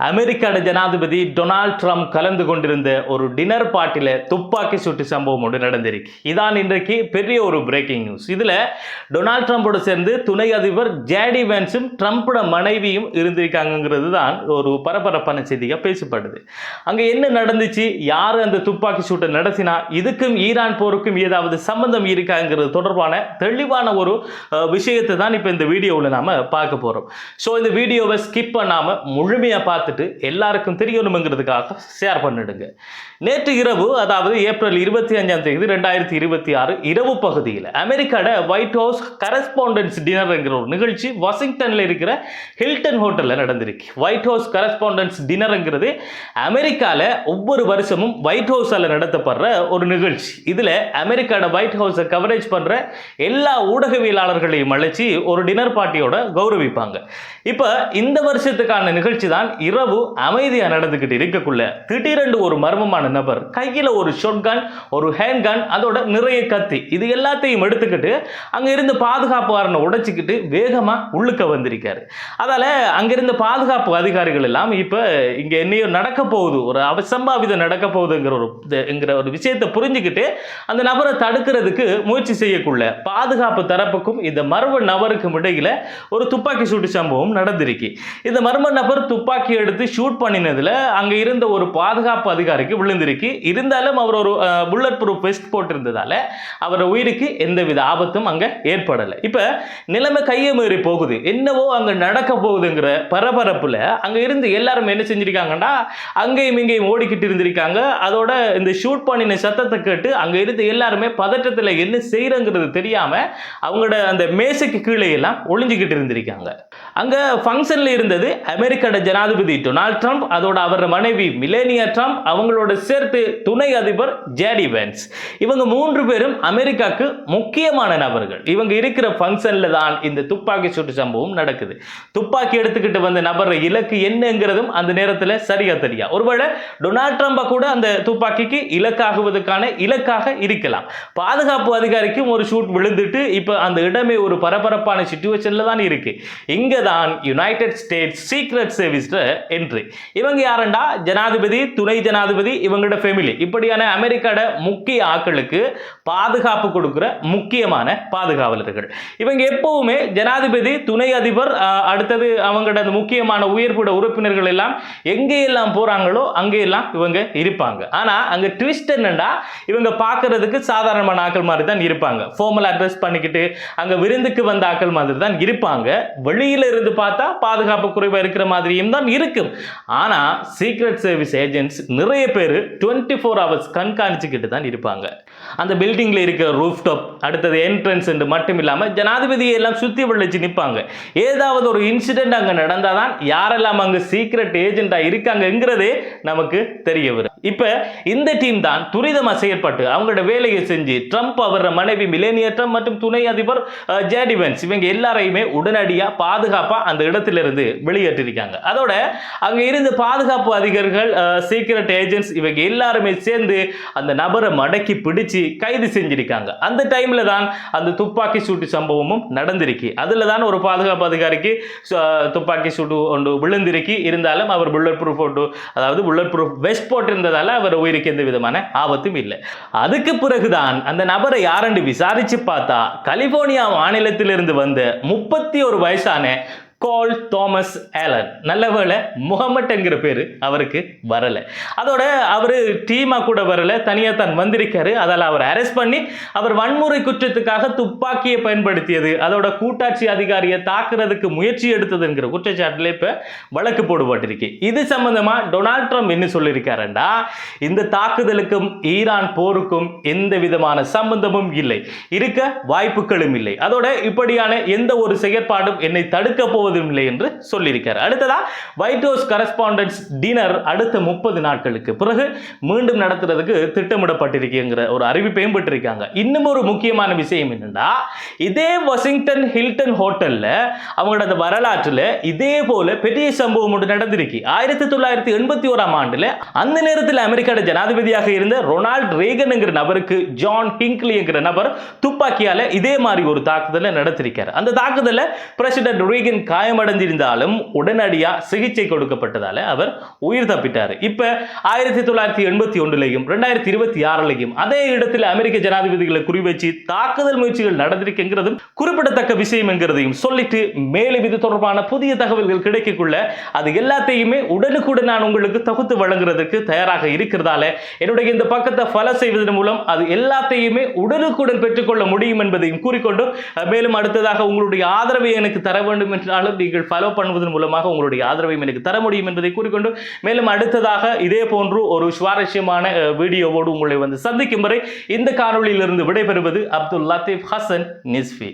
அமெரிக்கான ஜனாதிபதி Donald Trump கலந்து கொண்டிருந்த ஒரு டின்னர் பார்ட்டியில் துப்பாக்கி சூட்டு சம்பவம் ஒன்று நடந்திருக்கு. இதான் இன்றைக்கு பெரிய ஒரு பிரேக்கிங் நியூஸ். இதில் டொனால்ட் ட்ரம்போடு சேர்ந்து துணை அதிபர் ஜேடி வென்ஸும் ட்ரம்போட மனைவியும் இருந்திருக்காங்கிறது தான் ஒரு பரபரப்பான செய்தியாக பேசப்படுது. அங்கே என்ன நடந்துச்சு, யார் அந்த துப்பாக்கி சூட்டை நடத்தினா, இதுக்கும் ஈரான் போருக்கும் ஏதாவது சம்பந்தம் இருக்காங்கிறது தொடர்பான தெளிவான ஒரு விஷயத்தை தான் இப்போ இந்த வீடியோவில் நாம் பார்க்க போகிறோம். ஸோ இந்த வீடியோவை ஸ்கிப் பண்ணாமல் முழுமையாக பார்த்துட்டு எல்லாருக்கும் தெரியணுங்கிறதுக்காக ஷேர் பண்ணிடுங்க. நேற்று இரவு, அதாவது ஏப்ரல் 25 2026 இரவு பகுதியில் அமெரிக்காட ஒயிட் ஹவுஸ் கரஸ்பாண்டன்ஸ் டின்னர்ங்கிற ஒரு நிகழ்ச்சி வாஷிங்டனில் இருக்கிற ஹில்டன் ஹோட்டலில் நடந்திருக்கு. ஒயிட் ஹவுஸ் கரஸ்பாண்டன்ஸ் டின்னருங்கிறது அமெரிக்காவில் ஒவ்வொரு வருஷமும் ஒயிட் ஹவுஸால் நடத்தப்படுற ஒரு நிகழ்ச்சி. இதில் அமெரிக்காட ஒயிட் ஹவுஸை கவரேஜ் பண்ணுற எல்லா ஊடகவியலாளர்களையும் அழைச்சி ஒரு டின்னர் பார்ட்டியோட கௌரவிப்பாங்க. இப்போ இந்த வருஷத்துக்கான நிகழ்ச்சி தான் இரவு அமைதியாக நடந்துக்கிட்டு இருக்கக்குள்ள திடீரென்று ஒரு மர்மமான நபர் கையில் ஒரு ஷாட்கன், ஒரு ஹேண்ட்கன், அதோட நிறைய கத்தி, இது எல்லாத்தையும் எடுத்துக்கிட்டு அங்கே இருந்த பாதுகாப்பு வாரனை உடைச்சிக்கிட்டு வேகமாக உள்ளுக்க வந்திருக்காரு. அதால் அங்கிருந்த பாதுகாப்பு அதிகாரிகள் எல்லாம் இப்போ இங்கே என்னையோ நடக்க போகுது, ஒரு அசம்பாவிதம் நடக்க போகுதுங்கிற ஒரு விஷயத்தை புரிஞ்சுக்கிட்டு அந்த நபரை தடுக்கிறதுக்கு முயற்சி செய்யக்குள்ள பாதுகாப்பு தரப்புக்கும் இந்த மர்ம நபருக்கும் இடையில ஒரு துப்பாக்கி சூட்டு சம்பவம் நடந்திருக்கு. இந்த மர்ம நபர் துப்பாக்கி எடுத்து ஷூட் பண்ணினதுல அங்க இருந்த ஒரு பாதுகாப்பு அதிகாரிக்கு விழுந்திருக்கு. இருந்தாலும் அவர் ஒரு புல்லட் ப்ரூஃப் வெஸ்ட் போட்டிருந்ததால அவர் உயிருக்கு எந்தவித ஆபத்தும் அங்க ஏற்படலை. இப்ப நிலைமை கையை மீறி போகுது, என்னவோ அங்க நடக்க போகுதுங்கிற பரபரப்புல அங்க இருந்து எல்லாரும் என்ன செஞ்சிருக்காங்கன்னா அங்கேயும் இங்கேயும் ஓடிக்கிட்டு இருந்திருக்காங்க. அதோட இந்த ஷூட் பண்ணின சத்தத்தை கேட்டு அங்க இருந்து எல்லாருமே பதட்டத்தில் என்ன செய்யறங்கிறது தெரியாம அவங்களோட அந்த மேசைக்கு கீழே எல்லாம் ஒளிஞ்சுக்கிட்டு இருந்திருக்காங்க. அங்க ஃபங்க்ஷன்ல இருந்தது அமெரிக்காட ஜனாதிபதி டொனால்ட் ட்ரம்ப், அதோட அவர் மனைவி மிலேனியா ட்ரம்ப், அவங்களோட சேர்த்து துணை அதிபர் ஜேடி வென்ஸ். இவங்க 3 பேரும் அமெரிக்காவுக்கு முக்கியமான நபர்கள். இவங்க இருக்கிற ஃபங்க்ஷன்ல தான் இந்த துப்பாக்கி சூட்டு சம்பவம் நடக்குது. துப்பாக்கி எடுத்துக்கிட்டு வந்த நபர் இலக்கு என்னங்கிறதும் அந்த நேரத்தில் சரியா தெரியா. ஒருவேளை டொனால்ட் ட்ரம்பை கூட அந்த துப்பாக்கிக்கு இலக்காகுவதற்கான இலக்காக இருக்கலாம். பாதுகாப்பு அதிகாரிக்கும் ஒரு ஷூட் விழுந்துட்டு இப்ப அந்த இடமே ஒரு பரபரப்பான சிச்சுவேஷன்ல தான் இருக்கு. இங்க தான் United states secret service entry. இவங்க யாரண்டா, ஜனாதிபதி, துணை ஜனாதிபதி, இவங்களோட ஃபேமிலி, இப்படியான அமெரிக்காட முக்கிய ஆட்களுக்கு பாதுகாப்பு கொடுக்கிற முக்கியமான பாதுகாவலர்கள். இவங்க எப்பவுமே ஜனாதிபதி, துணை அதிபர், அடுத்தது அவங்களோட முக்கியமான உயர்பட உறுப்பினர்கள் எல்லாம் எங்கெல்லாம் போறாங்களோ அங்கெல்லாம் இவங்க இருப்பாங்க. ஆனா அங்க ட்விஸ்ட் என்னன்னா, இவங்க பார்க்கறதுக்கு சாதாரணமான ஆட்கள் மாதிரி தான் இருப்பாங்க. ஃபார்மல் அட்ரஸ் பண்ணிக்கிட்டு அங்க விருந்துக்கு வந்த ஆட்கள் மாதிரி தான் இருப்பாங்க. வெளியில இருந்து பார்த்தா பாதுகாப்பு குறைவா இருக்கிற மாதிரியும் தான் இருக்கும். ஆனா சீக்ரெட் சர்வீஸ் ஏஜென்ட்ஸ் நிறைய பேர் 24 hours கண்காணிச்சுக்கிட்டு தான் இருப்பாங்க. அந்த பில்டிங்ல இருக்கிற ரூஃப் டாப், அடுத்தது என்ட்ரன்ஸ் மட்டும் இல்லாம ஜனாதிபதியை எல்லாம் சுத்தி வளைச்சு நிற்பாங்க. ஏதாவது ஒரு இன்சிடென்ட் அங்க நடந்தாதான் யாரெல்லாம் அங்க சீக்ரெட் ஏஜென்டா இருக்காங்கிறதே நமக்கு தெரிய வரும். இப்ப இந்த டீம் தான் துரிதமா செயற்பட்டு அவங்களோட வேலையை செஞ்சு ட்ரம்ப், அவர் மனைவி மிலேனியா ட்ரம்ப் மற்றும் துணை அதிபர் ஜேடி வென்ஸ் இவங்க எல்லாரையுமே உடனடியா பாதுகாப்பா அந்த இடத்திலிருந்து வெளியேற்றிருக்காங்க. அதோட அங்க இருந்து பாதுகாப்பு அதிகாரிகள், சீக்ரெட் ஏஜென்ட்ஸ் இவங்க எல்லாருமே சேர்ந்து அந்த நபரை மடக்கி பிடிச்சு கைது செஞ்சிருக்காங்க. அந்த டைம்ல தான் அந்த துப்பாக்கி சூட்டு சம்பவமும் நடந்திருக்கு. அதுல தான் ஒரு பாதுகாப்பு அதிகாரிக்கு துப்பாக்கி சூட்டு ஒன்று விழுந்திருக்கு. இருந்தாலும் அவர் புல்லட் ப்ரூஃப் ஒன்று, அதாவது புல்லட் ப்ரூஃப் வெஸ்ட் போட்டிருந்ததால அவர் உயிருக்கு எந்த விதமான ஆபத்தும் இல்லை. அதுக்கு பிறகுதான் அந்த நபரை யாரென்று விசாரிச்சு பார்த்தா கலிபோர்னியா மாநிலத்திலிருந்து வந்த 31 வயசான கோல் தாமஸ் ஆலன். நல்லவேளை முகமட் என்கிற பேரு அவருக்கு வரல. அதோட அவரு டீமா கூட வரல, தனியா தான் வந்திருக்காரு. அதால அவர் அரெஸ்ட் பண்ணி அவர் வன்முறை குற்றத்துக்காக துப்பாக்கியை பயன்படுத்தியது, அதோட கூட்டாட்சி அதிகாரியை தாக்குறதுக்கு முயற்சி எடுத்ததுங்கிற குற்றச்சாட்டுல இப்ப வழக்கு போடப்பட்டிருக்கு. இது சம்பந்தமா டொனால்ட் ட்ரம்ப் என்ன சொல்லியிருக்காருண்டா, இந்த தாக்குதலுக்கும் ஈரான் போருக்கும் எந்த விதமான சம்பந்தமும் இல்லை, இருக்க வாய்ப்புகளும் இல்லை. அதோட இப்படியான எந்த ஒரு செயற்பாடும் என்னை தடுக்க போவது இல்லை என்று சொல்லியிருக்கார். அடுத்ததா ஒயிட் ஹவுஸ் கரஸ்பாண்டன்ஸ் டின்னர் அடுத்த 30 நாட்களுக்கு பிறகு மீண்டும் நடத்துறதுக்கு திட்டமிடப்பட்டிருக்கிற ஒரு அறிவிப்பையும் பெற்றிருக்காங்க. இன்னும் ஒரு முக்கியமான விஷயம் என்னன்னா, இதே வாஷிங்டன் ஹில்டன் ஹோட்டல்ல அவங்களோட வரலாற்றுல இதே போல பெரிய சம்பவம் ஒன்று நடந்திருக்கு. 1981ஆம் ஆண்டுல அந்த நேரத்தில் அமெரிக்காட ஜனாதிபதியாக இருந்த ரொனால்ட் ரேகன் என்கிற நபருக்கு ஜான் ஹிங்க்லி என்கிற நபர் துப்பாக்கியால இதே மாதிரி ஒரு தாக்குதலை நடத்திருக்காரு. அந்த தாக்குதலை பிரசிடென்ட் ரேகன் காயமடைந்திருந்தாலும் உடனடியா சிகிச்சை கொடுக்கப்பட்டதால அவர் உயிர் தப்பிட்டார். இப்ப 1981 2026 அதே இடத்தில் அமெரிக்க ஜனாதிபதிகளை குறிவச்சு தாக்குதல் முயற்சிகள் நடந்திருக்குங்கிறதும் குறிப்பிடத்தக்க விஷயம் என்கிறதையும் சொல்லிட்டு மேலும் இது தொடர்பான புதிய தகவல்கள் கிடைக்கக்குள்ள அது எல்லாத்தையுமே உடனுக்குடன் நான் உங்களுக்கு தொகுத்து வழங்குறதுக்கு தயாராக இருக்கிறதால என்னுடைய இந்த பக்கத்தை ஃபாலோ செய்வதன் மூலம் அது எல்லாத்தையுமே உடனுக்குடன் பெற்றுக்கொள்ள முடியும் என்பதையும் கூறிக்கொண்டு மேலும் அடுத்ததாக உங்களுடைய ஆதரவை எனக்கு தர வேண்டும் என்றாலும் நீங்கள் ஃபாலோ பண்ணுவதன் மூலமாக உங்களுடைய ஆதரவை எனக்கு தர முடியும் என்பதை கூறிக்கொண்டு மேலும் அடுத்ததாக இதே போன்று ஒரு சுவாரஸ்யமான வீடியோவோடு உங்களை வந்து சந்திக்கும் வரை இந்த காணொளியிலிருந்து விடைபெறுவது அப்துல் லத்தீப் ஹசன் நிஸ்ஃபி.